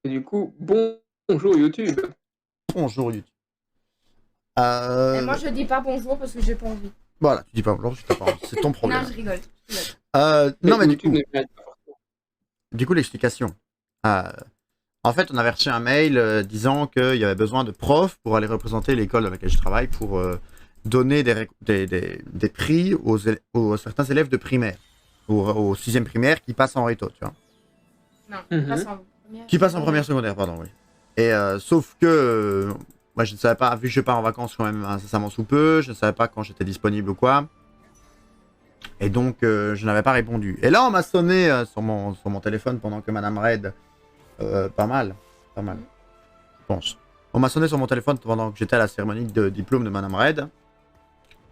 Et du coup, bonjour YouTube. Bonjour YouTube. Et moi, Euh... je dis pas bonjour parce que j'ai pas envie. Voilà, tu dis pas bonjour, tu t'as pas envie. C'est ton Non, problème. je rigole. Je rigole. Non, Mais mais du YouTube coup, ne mérite pas forcément. l'explication. Euh, En fait, on avait reçu un mail disant qu'il y avait besoin de profs pour aller représenter l'école dans laquelle je travaille pour donner des prix aux certains élèves de primaire, au 6e primaire qui passent en réto, tu vois. Non, Mhm. passe en première. Qui passent en première secondaire. secondaire, pardon, oui. Et sauf que moi, je ne savais pas, vu que je pars en vacances quand même incessamment sous peu, je ne savais pas quand j'étais disponible ou quoi. Et donc, je n'avais pas répondu. Et là, on m'a sonné sur mon téléphone pendant que Madame Red, pas mal, je pense. On m'a sonné sur mon téléphone pendant que j'étais à la cérémonie de diplôme de Madame Red,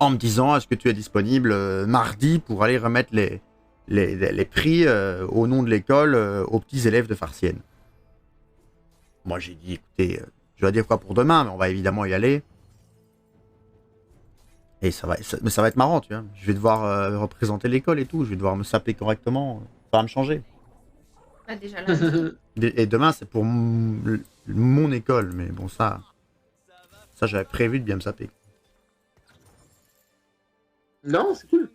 en me disant, est-ce que tu es disponible mardi pour aller remettre les prix au nom de l'école aux petits élèves de Farciennes. Moi, j'ai dit, écoutez, je vais dire quoi pour demain, mais on va évidemment y aller. Et mais ça va être marrant, tu vois. Je vais devoir représenter l'école et tout. Je vais devoir me saper correctement. Ça va me changer. Bah, déjà lundi. Et demain, c'est pour mon école. Mais bon, ça j'avais prévu de bien me saper. Non, c'est cool.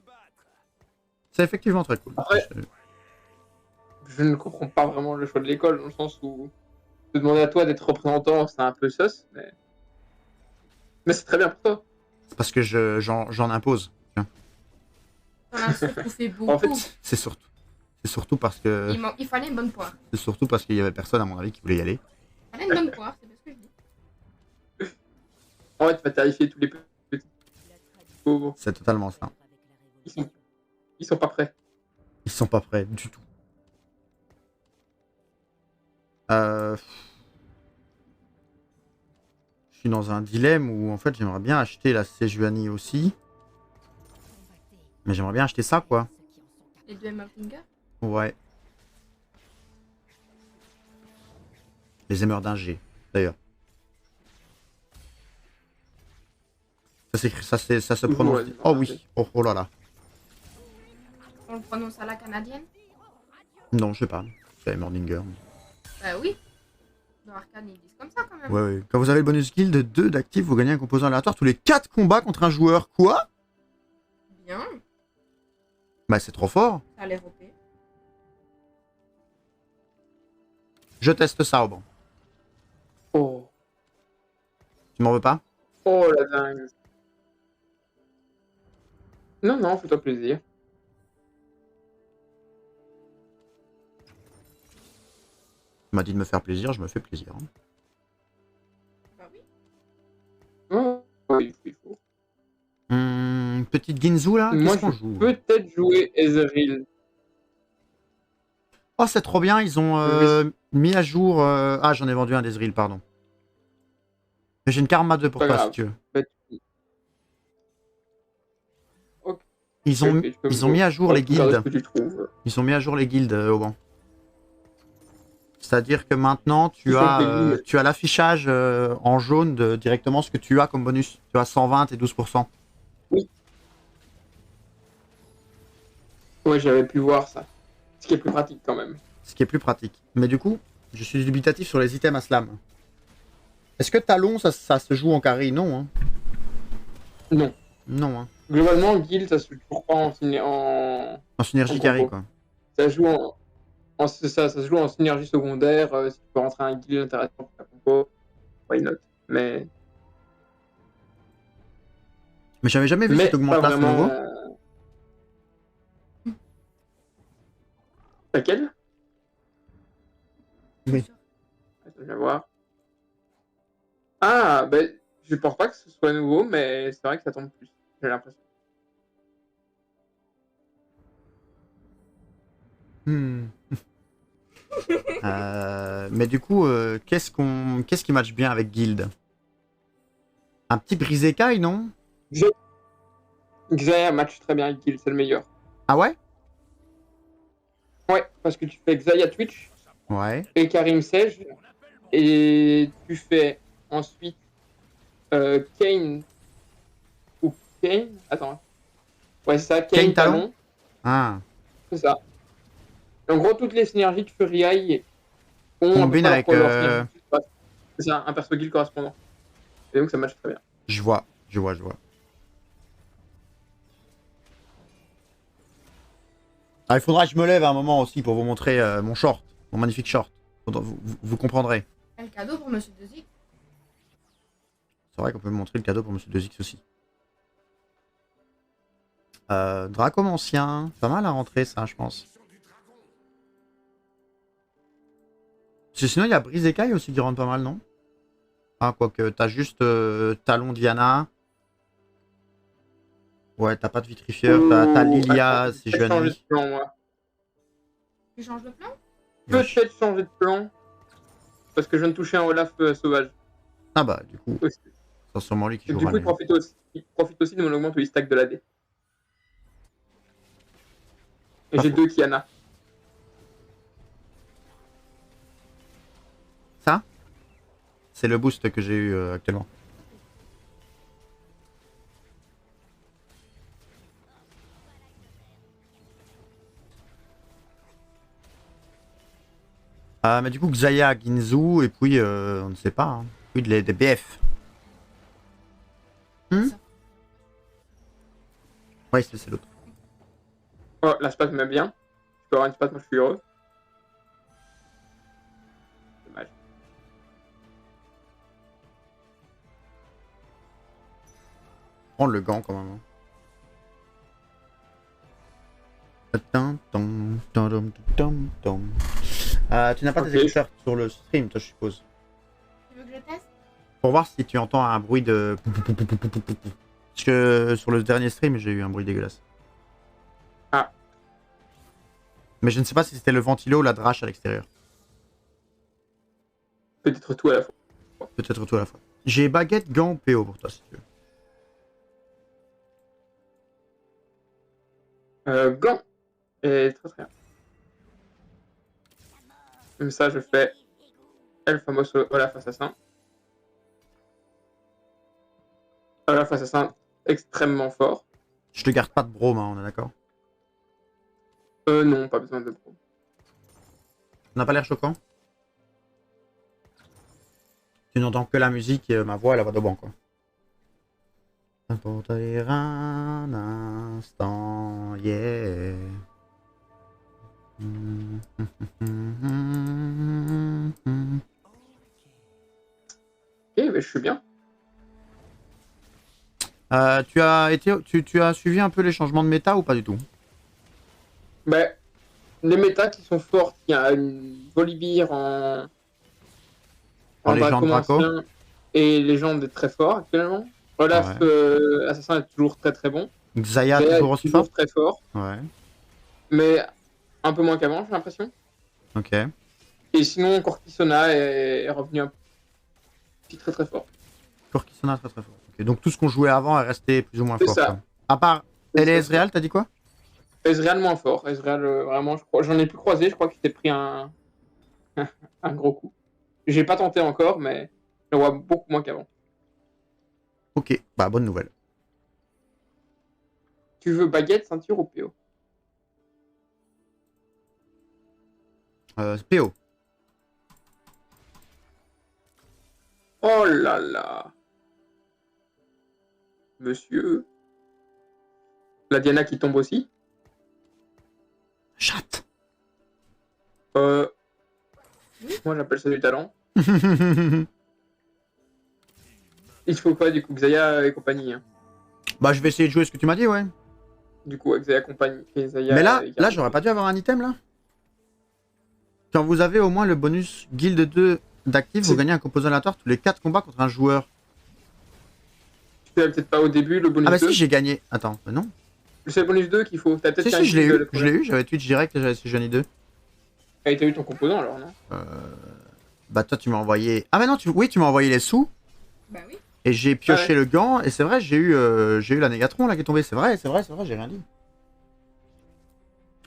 C'est effectivement très cool. Après, je ne comprends pas vraiment le choix de l'école, dans le sens où te demander à toi d'être représentant, c'est un peu sauce, mais c'est très bien pour toi. C'est parce que j'en impose. Tu vois. T'en as surtout fait En beaucoup. fait, C'est surtout parce que. Il fallait une bonne poire. C'est surtout parce qu'il y avait personne, à mon avis, qui voulait y aller. Il fallait une bonne poire, c'est bien ce que je dis. en fait, tu vas terrifier tous les petits pauvres. C'est totalement ça. Ils sont, ils sont pas prêts. Ils sont pas prêts du tout. Je suis dans un dilemme où en fait j'aimerais bien acheter la Sejuani aussi. Mais j'aimerais bien acheter ça quoi. Les deux Emmerdinger. Ouais. Les Emmerdingers d'ailleurs. Ça s'écrit, ça se prononce. Ouais, Oh oui. Oh là là. On le prononce à la canadienne. Non, je sais pas. C'est Emmerdinger. Bah oui. Dans Arcane, ils disent comme ça quand même. Ouais, ouais. Quand vous avez le bonus guild 2 d'actif, vous gagnez un composant aléatoire tous les 4 combats contre un joueur. Quoi? Bien. Bah c'est trop fort. Ça a l'air OP. Je teste ça au banc. Oh. Tu m'en veux pas? Oh la dingue. Non, non, fais-toi plaisir. Tu m'as dit de me faire plaisir, je me fais plaisir. Bah oui. Oh, oui, il faut. Petite Ginzu là, Moi, qu'est-ce qu'on je joue? peux peut-être jouer Ezreal. Oh, c'est trop bien, ils ont Je vais- mis à jour. Ah, j'en ai vendu un d'Ezreal, pardon. Mais j'ai une Karma 2 pour Pas toi si grave. tu veux. Bah, ok, Ils ont, ok, tu peux ils ont mis à jour les regarder guildes. ce que tu trouves. Ils ont mis à jour les guildes au banc. C'est-à-dire que maintenant, Ils sont payés. tu as l'affichage en jaune directement ce que tu as comme bonus. Tu as 120 et 12%. Oui. Ouais, j'avais pu voir ça. Ce qui est plus pratique quand même. Ce qui est plus pratique. Mais du coup, je suis dubitatif sur les items à slam. Est-ce que Talon, ça se joue en carry? Non, hein. Non. Non, hein. Globalement, guild, ça se joue toujours pas En synergie en carry, combo. quoi. Ça joue ça se joue en synergie secondaire. Si tu peux rentrer un guild intéressant pour ta compo, why not? Mais J'avais jamais vu cette pas augmentation vraiment. nouveau. Laquelle? Oui. Attends, je vais voir. Ah, ben, je pense pas que ce soit nouveau, mais c'est vrai que ça tombe plus. J'ai l'impression. Hmm. Mais du coup, qu'est-ce qui match bien avec Guild? Un petit Brisekai, non? Xayah match très bien avec guild, c'est le meilleur. Ah ouais? Ouais, parce que tu fais Xayah Twitch Ouais. et Karim Sage, et tu fais ensuite Kane ou Kane. Attends. Ouais, c'est ça, Kane Kane Talon. Talon. Ah. C'est ça. En gros, toutes les synergies, tu fais Riai Combine avec... C'est un perso guild correspondant. Et donc ça match très bien. Je vois. Ah, il faudra que je me lève à un moment aussi pour vous montrer mon short, mon magnifique short. Vous comprendrez. Et le cadeau pour Monsieur Dezik. C'est vrai qu'on peut me montrer le cadeau pour Monsieur 2X aussi. Dracomancien, pas mal à rentrer ça, je pense. Parce que sinon, il y a Brise Écaille aussi qui rentre pas mal, non? Ah, quoique, t'as juste Talon Diana. Ouais, t'as pas de vitrifieur, t'as Lilia, c'est Je vais changer de Juanie. plan, moi. Tu changes de plan? Peut-être changer de plan. Parce que je viens de toucher un Olaf sauvage. Ah bah, du coup, Aussi. c'est sûrement lui qui Et du jouera. coup, il profite aussi de mon augmente le stack de l'AD. Et Pas j'ai faux. 2 Kiana. Ça, c'est le boost que j'ai eu actuellement. Mais du coup, Xayah, Ginzu, et puis, on ne sait pas, hein. Puis des BF. Ouais, c'est l'autre. Oh, la SPAT m'aime bien. Je peux avoir une SPAT, moi je suis heureux. Dommage. Prendre le gant quand même. Hein. Tu n'as pas tes écouteurs sur le stream, toi, je suppose. Tu veux que je teste? Pour voir si tu entends un bruit de... Parce que sur le dernier stream, j'ai eu un bruit dégueulasse. Ah. Mais je ne sais pas si c'était le ventilo ou la drache à l'extérieur. Peut-être tout à la fois. Peut-être tout à la fois. J'ai baguette, gant, PO pour toi, si tu veux. Gant. Et très très bien. Comme ça, je fais El Famos Olaf Assassin. Olaf Assassin extrêmement fort. Je te garde pas de brome, hein, on est d'accord? Non, pas besoin de pro. On n'a pas l'air choquant? Tu n'entends que la musique et ma voix et la voix de banc, quoi. Pour dire un instant, yeah. Ok, mais je suis bien. Tu as suivi un peu les changements de méta ou pas du tout? Ben, les méta qui sont fortes, il y a une Volibear en légende Draco et légende est très fort actuellement. Olaf Assassin est toujours très très bon. Xayah toujours aussi fort? Très fort. Ouais. Mais un peu moins qu'avant, j'ai l'impression. Ok. Et sinon, Cortisona est revenu un petit très très fort. Cortisona très très fort. Okay. Donc tout ce qu'on jouait avant est resté plus ou moins fort. Ça. Quoi. À part Ezreal, t'as dit quoi? Ezreal moins fort. Ezreal, vraiment, je crois, j'en ai plus croisé. Je crois qu'il s'est pris un gros coup. J'ai pas tenté encore, mais je le vois beaucoup moins qu'avant. Ok, bah bonne nouvelle. Tu veux baguette, ceinture ou PO? PO. Oh là là. Monsieur. La Diana qui tombe aussi. Chatte. Moi j'appelle ça du talent. Il faut pas du coup Xayah et compagnie. Hein. Bah je vais essayer de jouer ce que tu m'as dit, ouais. Du coup Xayah compagnie. Xayah, mais là j'aurais pas dû avoir un item là. Quand vous avez au moins le bonus Guild 2 d'actif, vous gagnez un composant aléatoire tous les 4 combats contre un joueur. Tu l'as peut-être pas au début le bonus 2. Ah bah si j'ai gagné. Attends, mais non. C'est le bonus 2 qu'il faut. T'as peut-être si je l'ai eu, j'avais Twitch direct et j'avais Johnny 2. Ah, t'as eu ton composant alors non? Bah toi tu m'as envoyé... Ah bah non, oui tu m'as envoyé les sous. Bah oui. Et j'ai pioché le gant, et c'est vrai, j'ai eu la Négatron là qui est tombée. C'est vrai, j'ai rien dit.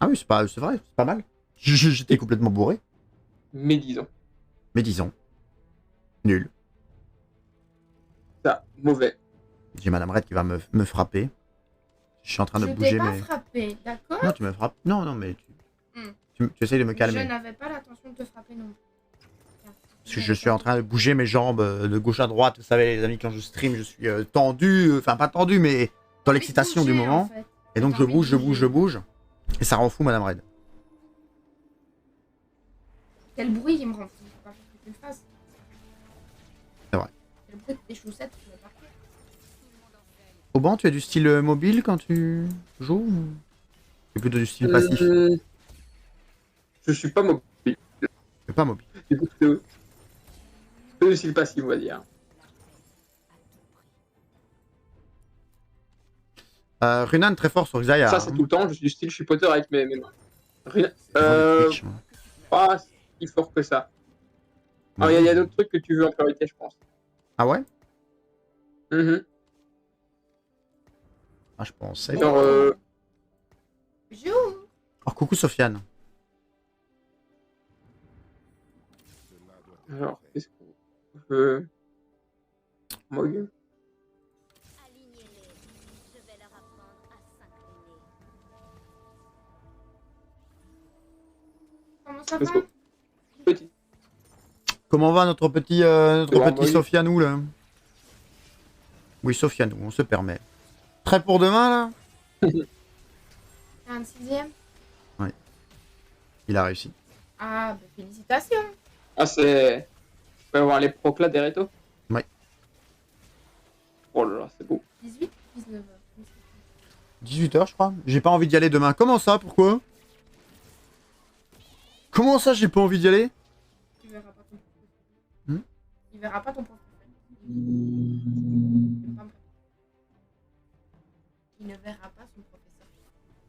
Ah oui, c'est vrai, c'est pas mal. J'étais complètement bourré. Mais disons. Mais disons. Nul. Ça, mauvais. J'ai Madame Red qui va me frapper. Je suis en train de bouger, Je t'ai pas mais... frappé, d'accord? Non, tu me frappes. Non, mais tu essayes de me calmer. Je n'avais pas l'intention de te frapper non plus. Parce que je suis en train de bouger mes jambes de gauche à droite. Vous savez, les amis, quand je stream, je suis tendu. Enfin, pas tendu, mais dans l'excitation du moment. En fait. Et donc, T'as je envie de bouge, je bouge, bouger. je bouge. Et ça rend fou, Madame Red. Quel bruit qui me rend fou. Faut pas que tu le fasses. C'est vrai. C'est le bruit de tes chaussettes qui me parquet. Auban, tu es du style mobile quand tu joues ou tu es plutôt du style passif? Je suis pas mobile. Tu es pas mobile. Du coup, c'est aussi le passif, on va dire. Runan très fort sur Xayah. Ça, c'est tout le temps. Je suis du style chipoter avec mes mains. Rien- Twitch, moi. Pas si fort que ça. Alors, il y a d'autres trucs que tu veux en priorité, je pense. Ah ouais? Mhm. Ah, je pensais. Genre, Joue. Oh, coucou Sofiane. alors qu'est-ce qu'on veut. Mog. Alignez-les. Je vais leur apprendre à s'incliner. Comment ça Let's va? go. Petit. Comment va notre petit, Bon, oui. Sofianou là? Oui, Sofianou, on se permet. Prêt pour demain là? 46e. Il a réussi. Ah, bah, félicitations. Ah, c'est. Tu peux avoir les proclas derrière toi. Ouais. Oh là là, c'est beau. 18, 19. 18h, je crois. J'ai pas envie d'y aller demain. Comment ça? Pourquoi? Comment ça, j'ai pas envie d'y aller? Tu verras pas ton professeur. Hmm? Il verra pas ton professeur. Il ne verra pas son professeur.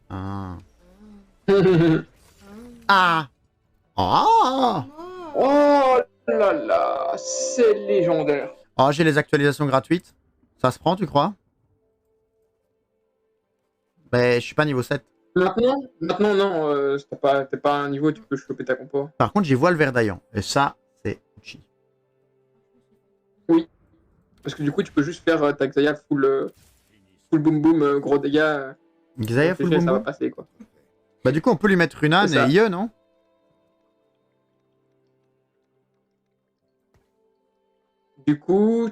Ah. Ah. Ah. Ah. Oh là là, c'est légendaire. Oh, j'ai les actualisations gratuites. Ça se prend, tu crois? Mais je suis pas niveau 7. Maintenant non, t'es pas à un niveau où tu peux choper ta compo. Par contre, j'y vois le verdaillant. Et ça, c'est Uchi. Parce que du coup, tu peux juste faire ta Xayah full boom boom, gros dégâts. Xayah full boom Ça va boom. passer quoi. Bah du coup, on peut lui mettre Runan C'est ça. et Ie, non? Du coup,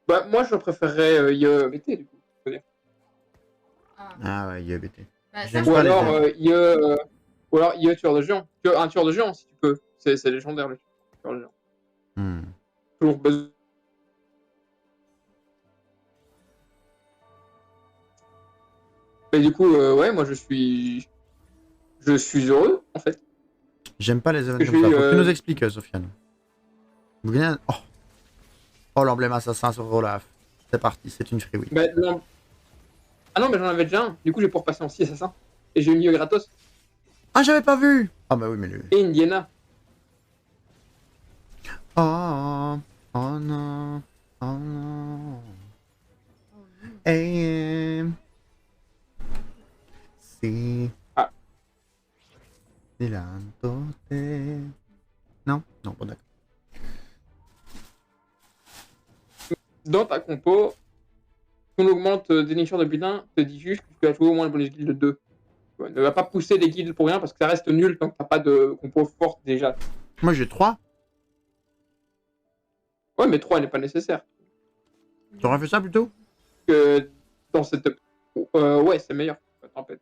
bah, moi je préférerais BT du coup. Ah. Ah ouais, Ie BT. Bah, ça, J'aime je Ou pas les alors, ailes. ou alors IE tueur de géant. Un tueur de géant si tu peux. C'est légendaire le tueur de géant. Hmm. Toujours besoin. Et du coup, ouais, moi je suis heureux en fait. J'aime pas les events Je comme ça. suis, Faut que tu nous expliques, Sofiane. Vous venez... Oh, oh l'emblème assassin sur Olaf. C'est parti, c'est une free win. Bah, non. Ah non, mais j'en avais déjà un. Du coup, j'ai pour passer en 6 assassins. Et j'ai mis gratos. Ah, j'avais pas vu. Ah bah oui, mais le... Et Indiana. Oh, oh non, oh non. Oh, non. Et... Si... Ah. Dilantote... Non? Non, bon d'accord. Dans ta compo, si on augmente dénicheur de butin, te dit juste que tu as joué au moins le bonus guild de 2. Ouais, ne va pas pousser les guilds pour rien parce que ça reste nul tant que t'as pas de compo forte déjà. Moi j'ai 3. Ouais, mais 3 n'est pas nécessaire. Tu aurais fait ça plutôt? Que dans cette. Ouais, c'est meilleur. Tempête.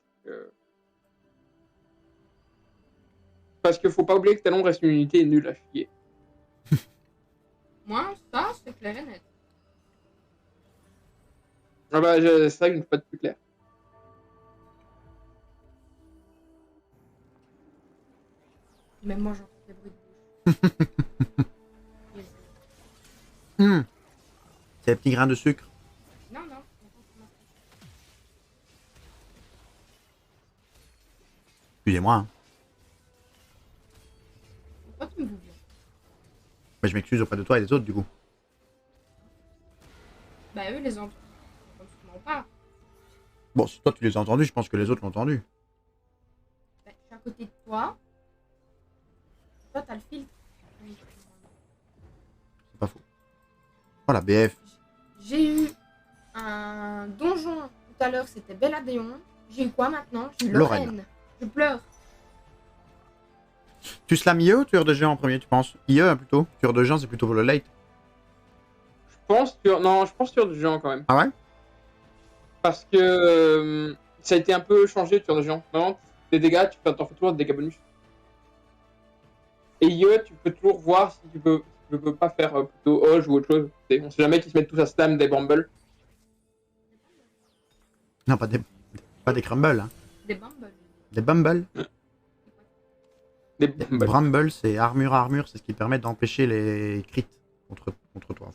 Parce qu'il faut pas oublier que Talon reste une unité nulle à chier. Moi, ça, c'est clair et net. Ah bah, c'est vrai que je ne peux pas être plus clair. Même moi, j'entends des bruits de bouche. Yes. C'est les petits grains de sucre. Non, non. Excusez-moi. Hein. Pourquoi tu me bouges bien? Bah, je m'excuse auprès de toi et des autres du coup. Bah, eux, les entendent sûrement pas. Bon, si toi tu les as entendus, je pense que les autres l'ont entendu. Bah, je suis à côté de toi. Toi, t'as le filtre. C'est pas faux. Voilà, BF. J'ai eu un donjon tout à l'heure, c'était Belladéon. J'ai eu quoi maintenant? J'ai eu Lorraine. Lorraine. Je pleure. Tu slam IE ou tueur de géant en premier, tu penses? IE plutôt. Tueur de géant, c'est plutôt pour le late. Non, je pense tueur de géant quand même. Ah ouais? Parce que ça a été un peu changé tueur de géant. Vraiment, les dégâts, t'en fais toujours des dégâts bonus. Et IE, tu peux toujours voir si tu peux pas faire plutôt Hoge ou autre chose. On sait jamais qu'ils se mettent tous à slam des Bramble. Non, pas des crumbles, hein. Des bumbles. Des bumble. Des Des Bramble. bramble, c'est armure, c'est ce qui permet d'empêcher les crits contre toi.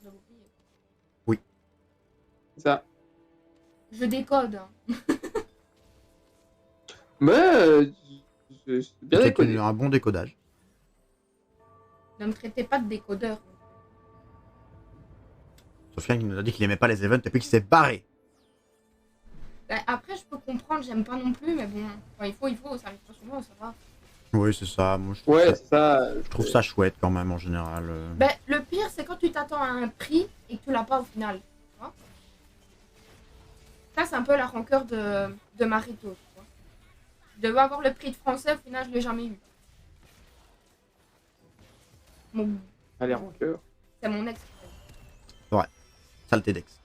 J'avais oublié. C'est ça. Je décode. Hein. Mais c'est bien C'est déconné. un bon décodage. Ne me traitez pas de décodeur. Sofiane qui nous a dit qu'il aimait pas les events et puis qu'il s'est barré. Bah, après, je peux comprendre, j'aime pas non plus, mais bon, quand il faut, ça arrive pas souvent, ça va. Oui, c'est ça. Moi, Ouais, c'est ça. je trouve ça chouette quand même en général. Bah, le pire, c'est quand tu t'attends à un prix et que tu l'as pas au final. Tu vois, ça, c'est un peu la rancœur de Marito. Tu vois. Je devais avoir le prix de français, au final, je l'ai jamais eu. Bon, Allez, rancœur. c'est mon ex. Saleté d'ex.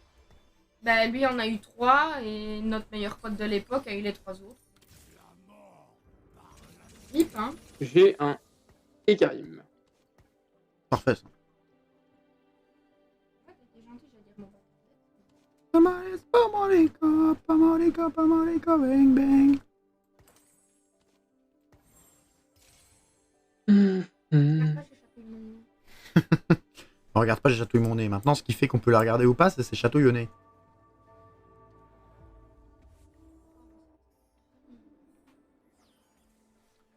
Bah, lui en a eu 3 et notre meilleur pote de l'époque a eu les 3 autres. Hip, hein. J'ai un Ekarim. Parfait ça. Ouais, t'étais gentil, j'allais dire mon bâtard. Pamorica, bang bang. Regarde pas, j'ai chapé mon nom. On regarde pas, j'ai chatouillé mon nez. Maintenant, ce qui fait qu'on peut la regarder ou pas, c'est ses chatouillonnés.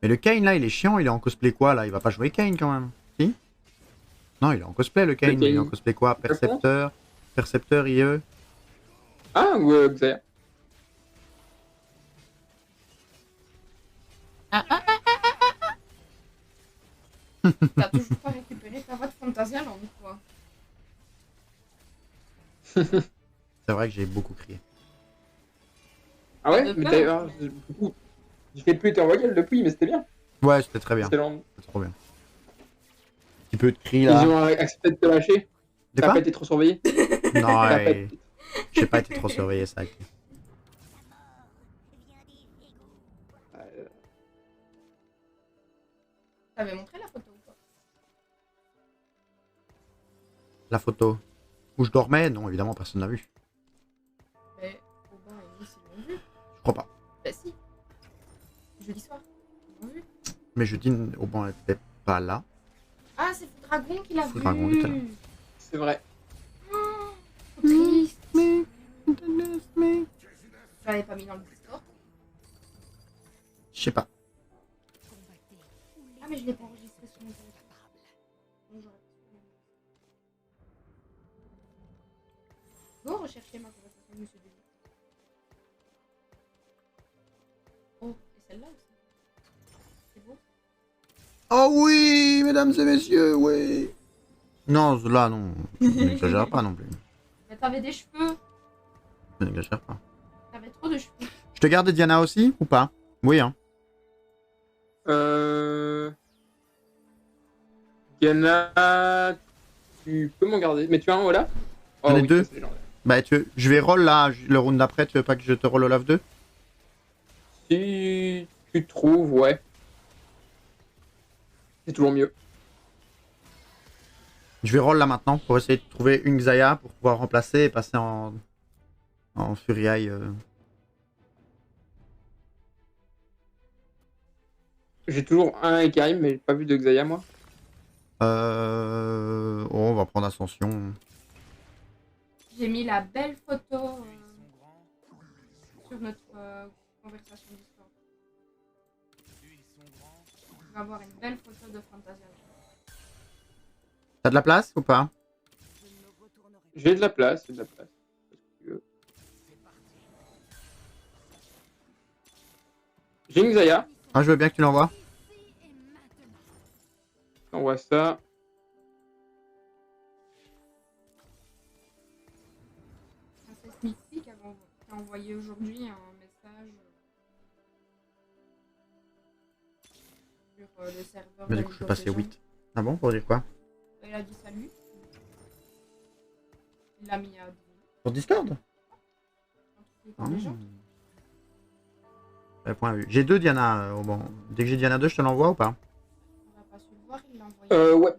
Mais le Kane là, il est chiant, il est en cosplay quoi là? Il va pas jouer Kane quand même? Si? Non, il est en cosplay le Kane, Le Kane. il est en cosplay quoi? Percepteur, IE. Ah, ou Xayah. T'as toujours pas récupéré ta voix de Fantasyland, quoi. C'est vrai que j'ai beaucoup crié. Ah ouais, De mais peur. d'ailleurs, du coup, j'ai fait plus en voyelle depuis, mais c'était bien. Ouais, c'était très bien. Excellent. C'est trop bien. Un petit peu de cri Ils là. ont accepté de te lâcher. De T'as quoi? pas été trop surveillé. Non, T'as pas ouais. été- J'ai pas été trop surveillé ça. Euh, T'avais montré la photo ou pas? La photo. Où je dormais? Non, évidemment, personne n'a vu. Mais Aubin et Nice, ils l'ont vu. Je crois pas. Bah si. Jeudi soir. Ils l'ont vu. Mais je dis, au banc, elle était pas là. Ah, c'est Foudragon qui l'a vu. Foudragon était là. C'est vrai. Oh, trop triste. Je l'avais pas mis dans le Discord. Je sais pas. Ah, mais je l'ai pas enregistré sur mon téléphone. Bon, j'aurais pu. Go rechercher ma conversation avec Monsieur Denis. Oh, et celle-là aussi. C'est beau. Oh oui, mesdames et messieurs, oui. Non, là, non. N'exagère pas non plus. Mais t'avais des cheveux. N'exagère pas. T'avais trop de cheveux. Je te garde Diana aussi ou pas? Oui, hein. Diana, tu peux m'en garder. Mais tu as un Olaf? Oh, J'en ai oui, deux. ça, c'est légendaire. Bah, je vais roll là, le round d'après, tu veux pas que je te roll Olaf 2? Si tu trouves, ouais. C'est toujours mieux. Je vais roll là maintenant pour essayer de trouver une Xayah pour pouvoir remplacer et passer en Fury Eye. J'ai toujours un Ekarim, mais j'ai pas vu de Xayah, moi. Oh, on va prendre Ascension. J'ai mis la belle photo sur notre conversation Discord. On va avoir une belle photo de Fantasia. T'as de la place ou pas? J'ai de la place, j'ai de la place. Si tu veux. J'ai une Xayah. Ah, je veux bien que tu l'envoies. On voit ça. Princesse Mixi qui a envoyé aujourd'hui un message. sur le serveur. Mais de du coup, je suis League of passé Legends. 8. Ah bon, pour dire quoi? Il a dit salut. Il l'a mis à 10. Sur Discord? Par les gens. Point vu. J'ai 2 Diana. Bon. Dès que j'ai Diana 2, je te l'envoie ou pas? On va pas su le voir, il l'a envoyé. Ouais.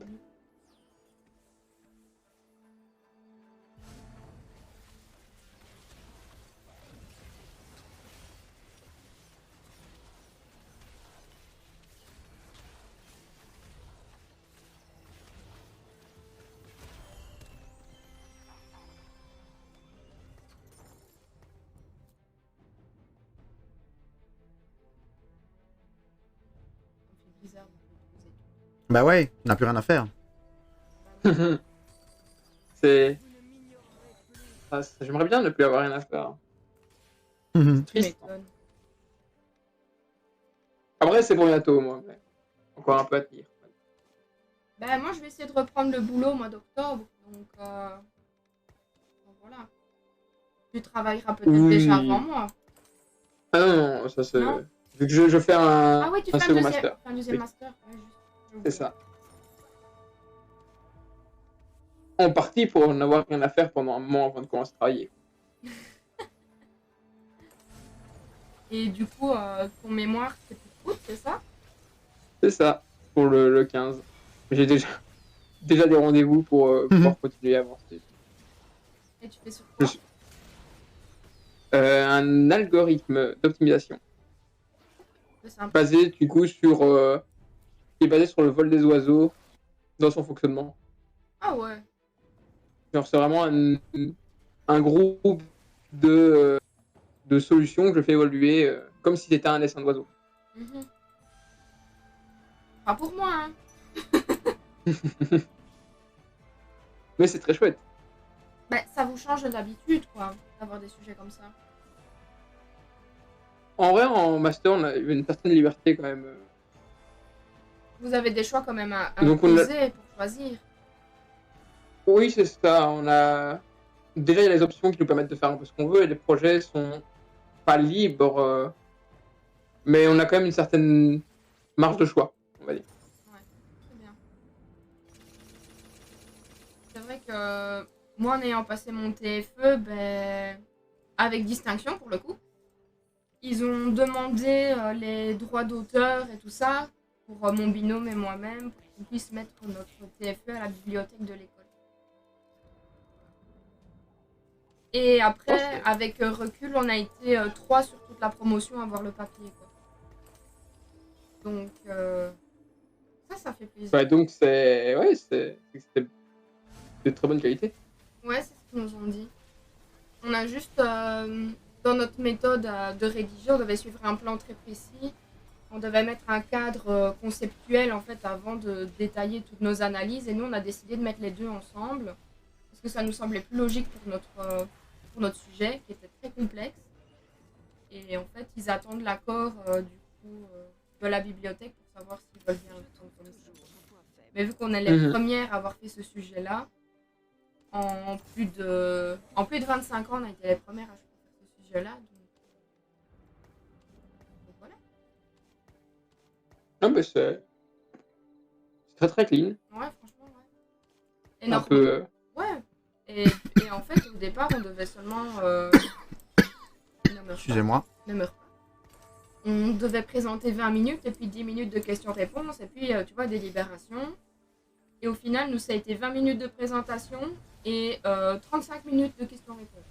Ça fait bizarre de proposer. Bah ouais, on n'a plus rien à faire. C'est. Ah, j'aimerais bien ne plus avoir rien à faire. Tu Triste. m'étonnes. Après, c'est pour bientôt, moi. Mais encore un peu à tenir. Ben, moi, je vais essayer de reprendre le boulot au mois d'octobre. Donc voilà. Tu travailleras peut-être Oui. déjà avant moi. Ah non, ça c'est. Non. Vu que je fais un, Ah oui, tu un fais second un master. deuxième Oui. master. Ouais, j'ai C'est oublié. ça. En partie pour n'avoir rien à faire pendant un moment avant de commencer à travailler. Et du coup, ton mémoire, c'est pour août, c'est ça? C'est ça, pour le 15. J'ai déjà des rendez-vous pour pouvoir continuer à avancer. Et tu fais sur Je quoi? suis- Un algorithme d'optimisation C'est sympa. basé du coup sur qui est basé sur le vol des oiseaux dans son fonctionnement. Ah ouais. Genre c'est vraiment un groupe de solutions que je fais évoluer comme si c'était un essaim d'oiseaux. Mhm. Pas pour moi, hein. Mais c'est très chouette. Ben, ça vous change de l'habitude, quoi, d'avoir des sujets comme ça. En vrai, en master, on a eu une certaine liberté quand même. Vous avez des choix quand même à Donc, on a- poser pour choisir. Oui, c'est ça. On a déjà il y a les options qui nous permettent de faire un peu ce qu'on veut et les projets sont pas libres, mais on a quand même une certaine marge de choix, on va dire. Très bien. C'est vrai que moi, en ayant passé mon TFE, ben, avec distinction pour le coup, ils ont demandé les droits d'auteur et tout ça pour mon binôme et moi-même pour qu'on puisse mettre notre TFE à la bibliothèque de l'école. Et après, Oh, c'est- avec recul, on a été 3 sur toute la promotion à voir le papier, quoi. Donc, ça fait plaisir. Bah, donc c'était de très bonne qualité. Ouais, c'est ce qu'ils nous ont dit. On a juste, dans notre méthode de rédiger, on devait suivre un plan très précis. On devait mettre un cadre conceptuel, en fait, avant de détailler toutes nos analyses. Et nous, on a décidé de mettre les deux ensemble. Parce que ça nous semblait plus logique pour notre sujet, qui était très complexe. Et en fait, ils attendent l'accord, du coup, de la bibliothèque pour savoir s'ils veulent bien le prendre comme ça. Mais vu qu'on est les Mhm. premières à avoir fait ce sujet-là, en plus de 25 ans, on a été les premières à faire ce sujet-là. Donc voilà. Non, mais c'est très très clean. Ouais, franchement, ouais. Et Un normal- peu. Ouais. Et en fait, au départ, on devait seulement. Ne meurs pas. Excusez-moi. Ne meurs pas. On devait présenter 20 minutes et puis 10 minutes de questions-réponses et puis, tu vois, délibération. Et au final, nous, ça a été 20 minutes de présentation et 35 minutes de questions-réponses.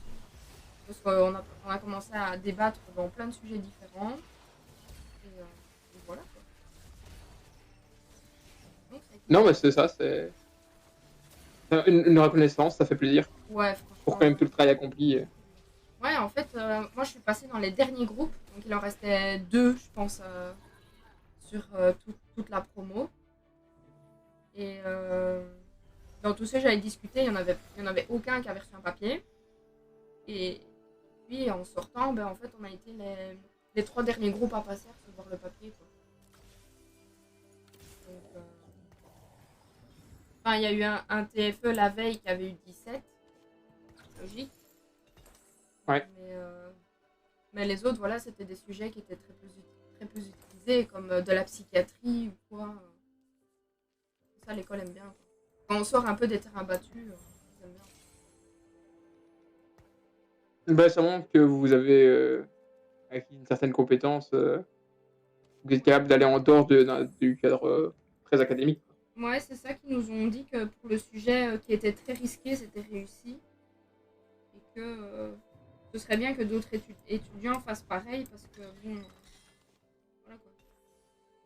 Parce qu'on a commencé à débattre dans plein de sujets différents. Et voilà, quoi. Donc, ça a été- Non, mais c'est ça, c'est une reconnaissance, ça fait plaisir Ouais, pour franchement. quand même tout le travail accompli. Ouais, en fait, moi je suis passée dans les derniers groupes, donc il en restait 2, je pense, sur toute la promo. Et dans tous ceux que j'avais discuté, il y en avait aucun qui avait reçu un papier. Et puis en sortant, ben, en fait, on a été les 3 derniers groupes à passer à recevoir le papier, quoi. Donc, enfin, il y a eu un TFE la veille qui avait eu 17, logique. Ouais. Mais les autres, voilà, c'était des sujets qui étaient très peu utilisés. spécialisé, comme de la psychiatrie ou quoi. Ça, l'école aime bien. Quand on sort un peu des terrains battus, ils aiment bien. Bah, ça montre que vous avez acquis une certaine compétence. Vous êtes capable d'aller en dehors du cadre très académique. Ouais, c'est ça qu'ils nous ont dit que pour le sujet qui était très risqué, c'était réussi. Et que ce serait bien que d'autres étudiants fassent pareil parce que, bon, voilà quoi.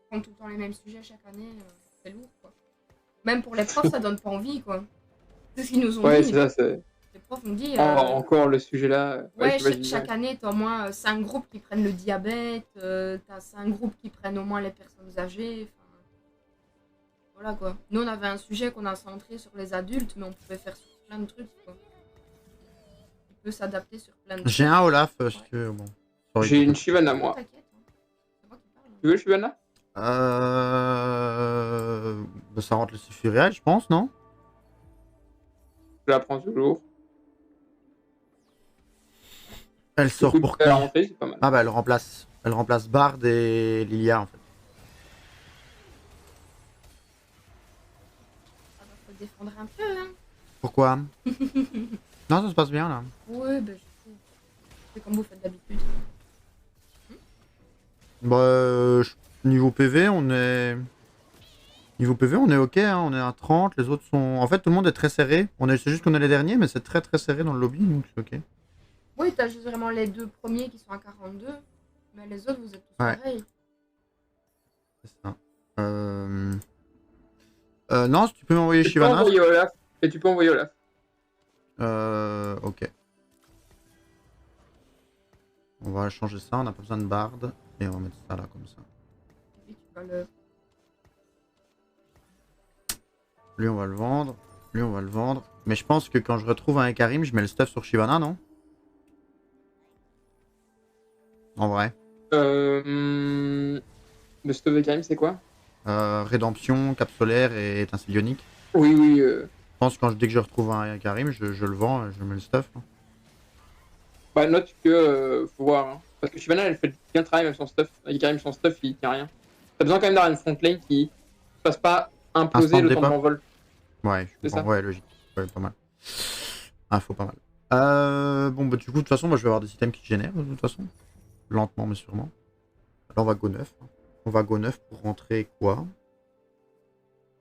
Prendre tout le temps les mêmes sujets chaque année, c'est lourd quoi. Même pour les profs, ça donne pas envie quoi. C'est ce qu'ils nous ont Ouais, dit. c'est ça. C'est... Les profs ont dit. Encore le sujet là. Ouais, j'imagine chaque bien. année, t'as au moins 5 groupes qui prennent le diabète, t'as 5 groupes qui prennent au moins les personnes âgées. Enfin, voilà quoi. Nous, on avait un sujet qu'on a centré sur les adultes, mais on pouvait faire sur plein de trucs quoi. Il peut s'adapter sur plein de trucs. J'ai un Olaf, si tu veux. Bon. Sorry. J'ai une Shyvana, moi. T'inquiète, hein. C'est moi qui parle. Tu veux Shyvana? Bah, ça rentre le Sifuriel, je pense, non? Je la prends toujours. Elle sort Écoute, pour à qui? la rentrée, c'est pas mal. Ah bah elle remplace. Elle remplace Bard et Lilia en fait. Ça va faut défendre un peu, hein. Pourquoi? Non, ça se passe bien là. Ouais, ben je sais. C'est comme vous faites d'habitude. Bah, niveau PV, on est. Niveau PV, on est ok, hein, on est à 30, les autres sont. En fait, tout le monde est très serré. C'est juste qu'on est les derniers, mais c'est très très serré dans le lobby, donc c'est ok. Oui, t'as juste vraiment les 2 premiers qui sont à 42, mais les autres, vous êtes tous Ouais. pareils. C'est ça. Non, si tu peux m'envoyer Tu peux Shyvana. envoyer Olaf. Et tu peux envoyer Olaf. Ok. On va changer ça, on n'a pas besoin de Bard. Et on va mettre ça là, comme ça. Et puis tu vas le... Lui, on va le vendre. Lui, on va le vendre. Mais je pense que quand je retrouve un Ekarim, je mets le stuff sur Shyvana, non? En vrai. Le stuff de Karim, c'est quoi? Rédemption, cap solaire et étincelle ionique. Oui, oui. Je pense que dès que je retrouve un Karim, je le vends, je mets le stuff. Hein. Bah, note que faut voir. Hein. Parce que Shyvana, elle fait bien le travail avec son stuff. Avec Karim, son stuff, il tient rien. T'as besoin quand même d'avoir une front lane qui ne fasse pas imposer Instant le de temps départ. d'envol. Ouais, je C'est comprends. ça. Ouais, logique. Ouais, pas mal. Info pas mal. Bon, bah, du coup, de toute façon, moi, je vais avoir des systèmes qui génèrent, de toute façon. Lentement, mais sûrement. Là, on va go 9. On va go 9 pour rentrer quoi?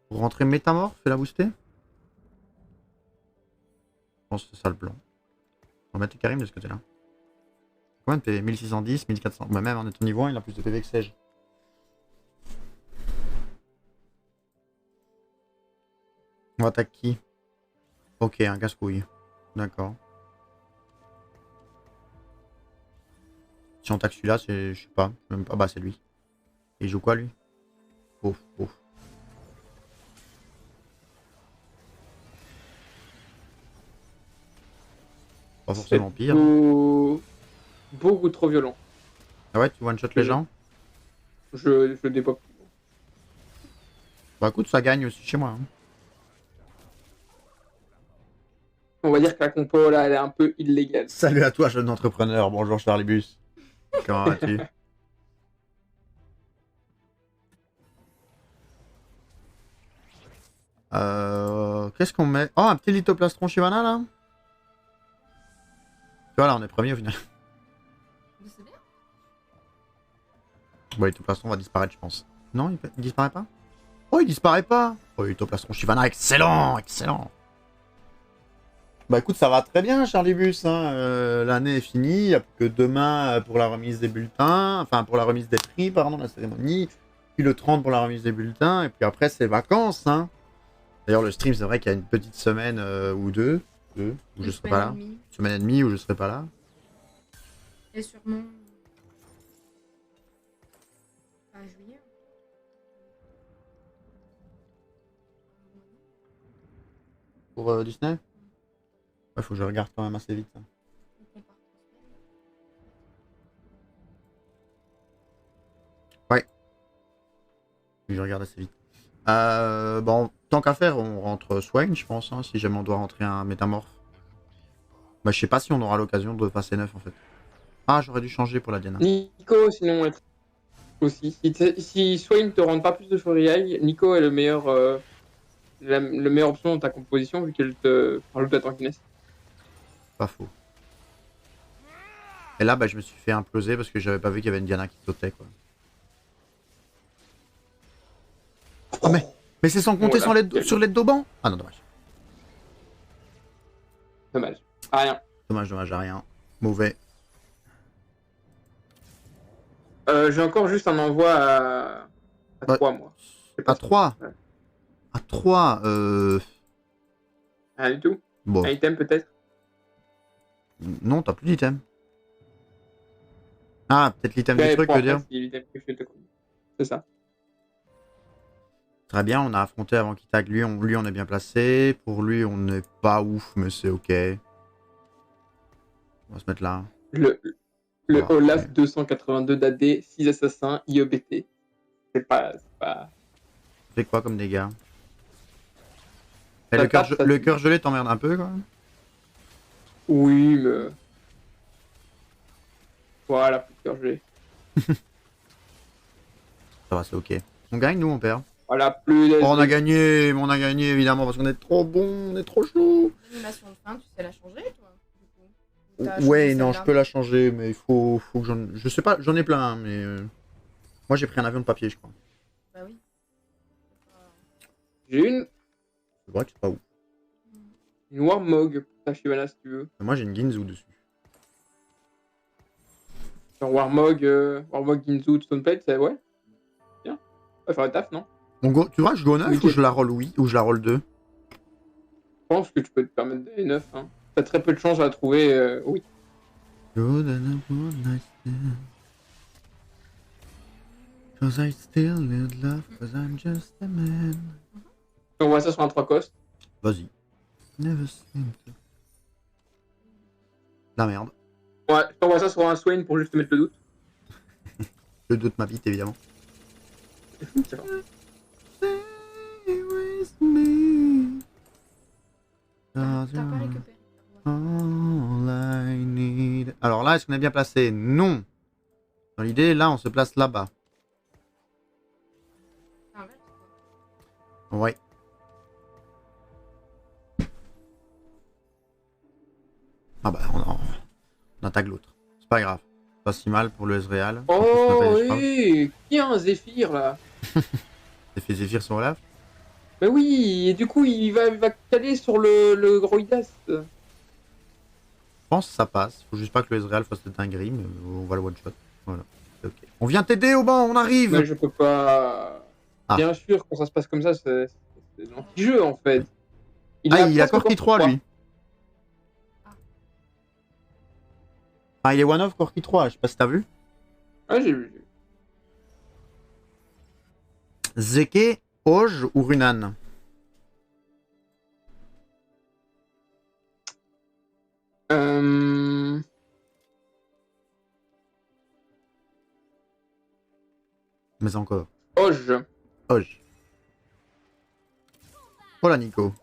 Pour rentrer métamorphe et la booster? Je pense que c'est ça le plan. On va mettre Karim de ce côté-là. Combien de PV? 1610, 1400. Ouais, même en étant niveau 1, il a plus de PV que Sage. On attaque qui? Ok, un casse-couille. D'accord. Si on attaque celui-là, c'est. Je sais pas. Même pas. Bah, c'est lui. Et il joue quoi, lui? Ouf, ouf. Pas forcément pire. Beaucoup trop violent. Ah ouais, tu one-shot les gens? Je dépop. Bah écoute, ça gagne aussi chez moi. Hein. On va dire que la compo là, elle est un peu illégale. Salut à toi, jeune entrepreneur. Bonjour, Charlie Bus. Comment vas-tu? Qu'est-ce qu'on met? Oh, un petit lithoplastron Shyvana là? Tu vois, là, on est premier au final. C'est bien. Bon, lithoplastron va disparaître, je pense. Non, il disparaît pas? Oh, il disparaît pas! Oh, lithoplastron Shyvana, excellent! Excellent! Bah écoute, ça va très bien, Charlie Bus. Hein. L'année est finie, il n'y a plus que demain pour la remise des bulletins, enfin pour la remise des prix, pardon, la cérémonie, puis le 30 pour la remise des bulletins, et puis après c'est vacances. Hein. D'ailleurs, le stream, c'est vrai qu'il y a une petite semaine ou deux, où je serai pas là. Une semaine et demie où je serai pas là. Et sûrement... Fin juillet. Pour Disney? Ouais, faut que je regarde quand même assez vite. Hein. Ouais. Je regarde assez vite. Bon, tant qu'à faire, on rentre Swain, je pense, hein, si jamais on doit rentrer un métamorphe. Bah, je sais pas si on aura l'occasion de passer 9 en fait. Ah, j'aurais dû changer pour la Diana. Nico, sinon. Aussi. Si Swain te rend pas plus de Fury Eye, Nico est le meilleur, le meilleure option dans ta composition vu qu'elle te rajoute la tankiness. Pas faux. Et là, bah, je me suis fait imploser parce que j'avais pas vu qu'il y avait une Diana qui sautait, quoi. Oh, mais c'est sans compter Voilà. sur l'aide d'Auban. Ah non, dommage. Dommage. Ah, rien. Dommage, à rien. Mauvais. J'ai encore juste un envoi à Ouais. 3, moi. À 3 Ouais. À 3, Rien du tout. bon. Un item peut-être. Non, t'as plus d'item. Ah, peut-être l'item du Ouais, truc, pour tu veux après, dire. si l'item que je te connais. C'est ça. Très bien, on a affronté avant qu'il tag. Lui, on est bien placé. Pour lui, on n'est pas ouf, mais c'est ok. On va se mettre là. Le Voilà, Olaf ok. 282 d'AD, 6 assassins, IEBT. C'est pas. Ça fait quoi comme dégâts? Et Ça le cœur tape, ça le tue. cœur gelé t'emmerde un peu, quoi. Oui, mais. Voilà, plus de cœur gelé. Ça va, c'est ok. On gagne, nous, on perd. Voilà, plus Oh, on a gagné, évidemment, parce qu'on est trop bon, on est trop chaud. L'animation de fin, tu sais la changer, toi du coup Ou t'as Ouais, changé non, je celle-là peux la changer, mais il faut que j'en... Je sais pas, j'en ai plein, hein, mais... Moi, j'ai pris un avion de papier, je crois. Bah oui. J'ai C'est vrai que c'est pas ouf. une Warmog pour ta Shyvana si tu veux. Mais moi, j'ai une Ginzu dessus. Genre Warmog, Ginzu, Stoneplate, c'est ouais. Bien. Ça va faire le taf, non? Donc, tu vois, je go 9 Oui, ou je la roll oui, ou je la roll 2? Je pense que tu peux te permettre des 9. Hein. T'as très peu de chance à la trouver, oui. Good and a good night stand. 'Cause I still need love, 'cause I'm just a man. On voit ça sur un 3 cost. Vas-y. Never seem to... La merde. Ouais, je t'envoie ça sur un Swain pour juste te mettre le doute. Le doute m'habite, évidemment. C'est bon. Stay with me. T'as pas récupéré. All I need. Alors là, est-ce qu'on est bien placé? Non. Dans l'idée, là, on se place là-bas. C'est inverse, quoi. Ouais. Ah bah, on attaque l'autre. C'est pas grave. Pas si mal pour le Ezreal. Oh oui, qui a un Zephyr là? T'as fait Zephyr sur Olaf? Mais oui, et du coup il va caler sur le Groidas. Je pense que ça passe. Faut juste pas que le Ezreal fasse de dinguerie, mais on va le one-shot. Voilà. C'est ok. On vient t'aider au banc, on arrive! Mais je peux pas. Ah. Bien sûr, quand ça se passe comme ça, c'est l'anti-jeu en fait. Il a presque Corki 3 lui. Ah, il est one-off Corki 3, je sais pas si t'as vu. Ouais, j'ai vu. Zeke, Oj ou Runan? Mais encore. Oj. Oj. Oh là, Nico.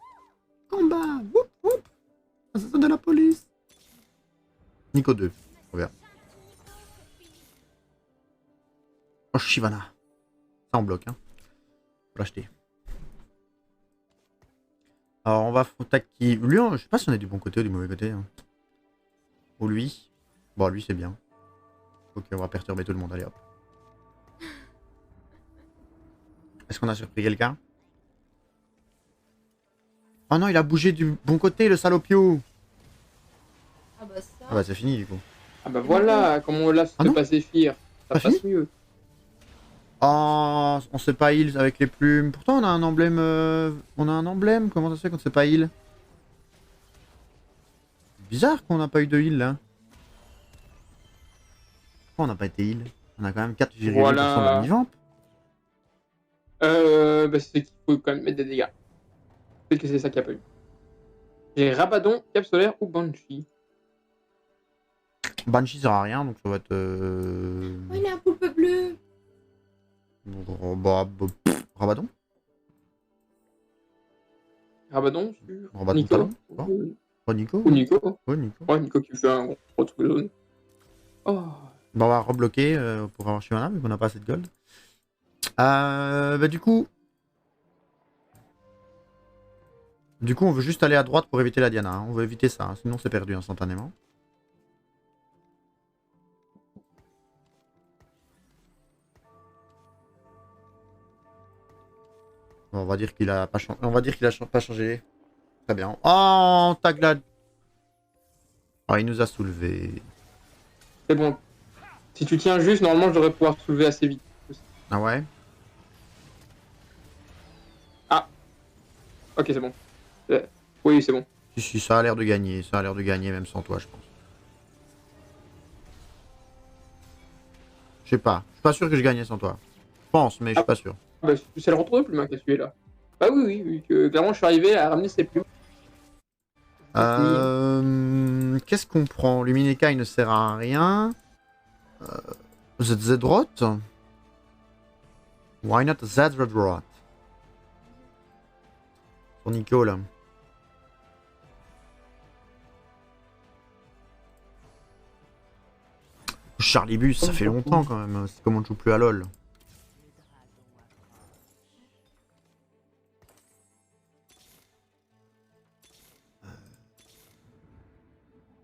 Combat! Whoop whoop! Assassin de la police! Nico 2. Regarde. Oh, Shyvana. Ça en bloque, hein. Faut l'acheter. Alors, on va attaquer qui? Lui, je sais pas si on est du bon côté ou du mauvais côté. Hein. Ou lui. Bon, lui, c'est bien. Ok, on va perturber tout le monde. Allez, hop. Est-ce qu'on a surpris quelqu'un? Oh non, il a bougé du bon côté, le salopio. Ah bah ça. Ah bah, c'est fini, du coup. Ah bah voilà, comment Olaf Ah se non passe Zephyr. Ça Pas passe fini mieux. Oh, on sait pas heal avec les plumes. Pourtant, on a un emblème. On a un emblème. Comment ça se fait qu'on sait pas heal? Bizarre qu'on n'a pas eu de heal là. Pourquoi on n'a pas été heal? On a quand même 4,8% Voilà. de vivant. Bah c'est qu'il faut quand même mettre des dégâts. Peut-être que c'est ça qu'il n'y a pas eu. J'ai Rabadon, Cap Solaire ou Banshee. Banshee sert à rien, donc ça va être. Oh, il a un poulpe bleu. Rabadon? Rabadon sur Rabadon Nico. talon, quoi. Oh, Nico? Ou Nico. Ouais, Nico. Ouais, Nico qui fait un gros truc de zone. Oh, Bon, on va rebloquer pour avoir Shyvana, vu qu'on n'a pas assez de gold. Bah, du coup, on veut juste aller à droite pour éviter la Diana. Hein. On veut éviter ça, hein, sinon c'est perdu instantanément. Bon, on va dire qu'il a pas changé. On va dire qu'il a pas changé. Très bien. Oh, Taglad. Oh, il nous a soulevé. C'est bon. Si tu tiens juste, normalement, je devrais pouvoir te soulever assez vite. Ah ouais? Ok, c'est bon. Oui, c'est bon. Si, ça a l'air de gagner. Ça a l'air de gagner même sans toi, je pense. Je sais pas. Je suis pas sûr que je gagnais sans toi. Je pense, mais je suis pas sûr. Bah, c'est le retour de plume hein, qui a suivi là. Bah oui, clairement, je suis arrivé à ramener ses plumes. Qu'est-ce qu'on prend? Lumineka, il ne sert à rien. ZZ-Rot? Why not ZZ-Rot? Pour Nico, là. Charlie Bus, ça fait longtemps quand même. C'est comme on ne joue plus à LoL.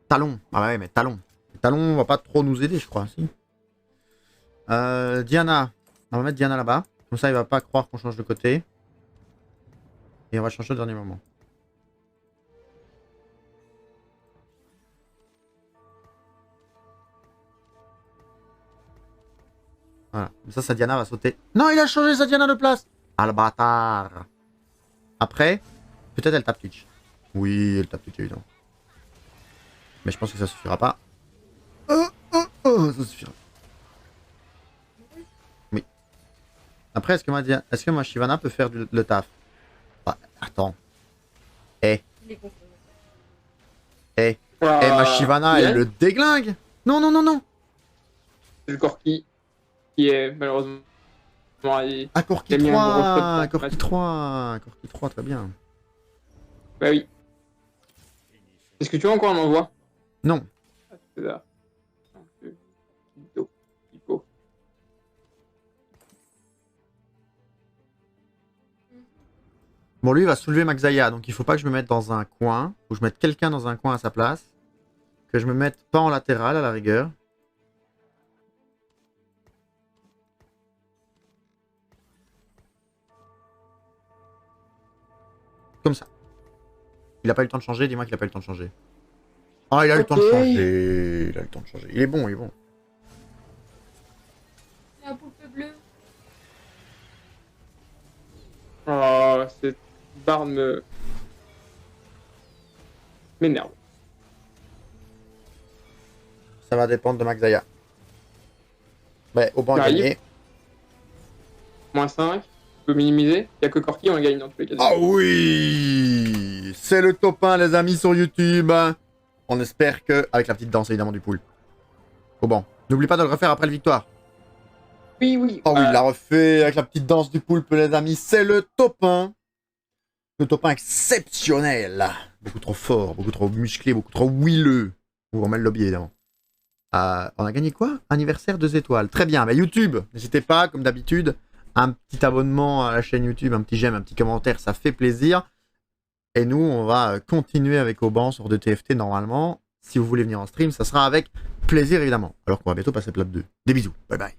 Talon. Ah ouais, mais Talon. Talon va pas trop nous aider, je crois. Si. Diana. On va mettre Diana là-bas. Comme ça, il va pas croire qu'on change de côté. Et on va changer au dernier moment. Voilà. Comme ça, sa Diana va sauter. Non, il a changé sa Diana de place. Ah, le bâtard. Après, peut-être elle tape Twitch. Oui, elle tape Twitch, évidemment. Mais je pense que ça suffira pas. Ça suffira. Oui. Après, est-ce que ma Shyvana peut faire le taf? Bah, attends. Ma Shyvana, elle le déglingue. Non, non, non, non. C'est le Corki qui est malheureusement. Ah, Corki 3. Corki 3. Corki 3, très bien. Bah oui. Est-ce que tu veux encore un envoi? Non. C'est ça. Bon, lui, il va soulever Maxaya, donc il faut pas que je me mette dans un coin. Faut que je mette quelqu'un dans un coin à sa place. Que je me mette pas en latéral, à la rigueur. Comme ça. Il a pas eu le temps de changer, dis-moi qu'il a pas eu le temps de changer. Ah, il a eu le temps de changer. Il a eu le temps de changer. Il est bon, il est bon. La poupée bleue. Oh, cette barre m'énerve. Ça va dépendre de Maxaya. Ouais, au banc à gagner. Moins 5. Tu peux minimiser. Il n'y a que Corki, on gagne dans tous les cas. Ah oui! C'est le top 1, les amis, sur YouTube. On espère que, avec la petite danse évidemment du pool. Au banc. N'oublie pas de le refaire après le victoire. Oui, oui. Oh oui, il l'a refait avec la petite danse du poulpe, les amis. C'est le top 1. Le top 1 exceptionnel. Beaucoup trop fort, beaucoup trop musclé, beaucoup trop huileux. On remet le lobby, évidemment. On a gagné quoi? Anniversaire 2 étoiles. Très bien. Mais YouTube, n'hésitez pas, comme d'habitude, un petit abonnement à la chaîne YouTube, un petit j'aime, un petit commentaire, ça fait plaisir. Et nous, on va continuer avec Auban sur 2 TFT normalement. Si vous voulez venir en stream, ça sera avec plaisir, évidemment. Alors qu'on va bientôt passer plat 2. Des bisous. Bye bye.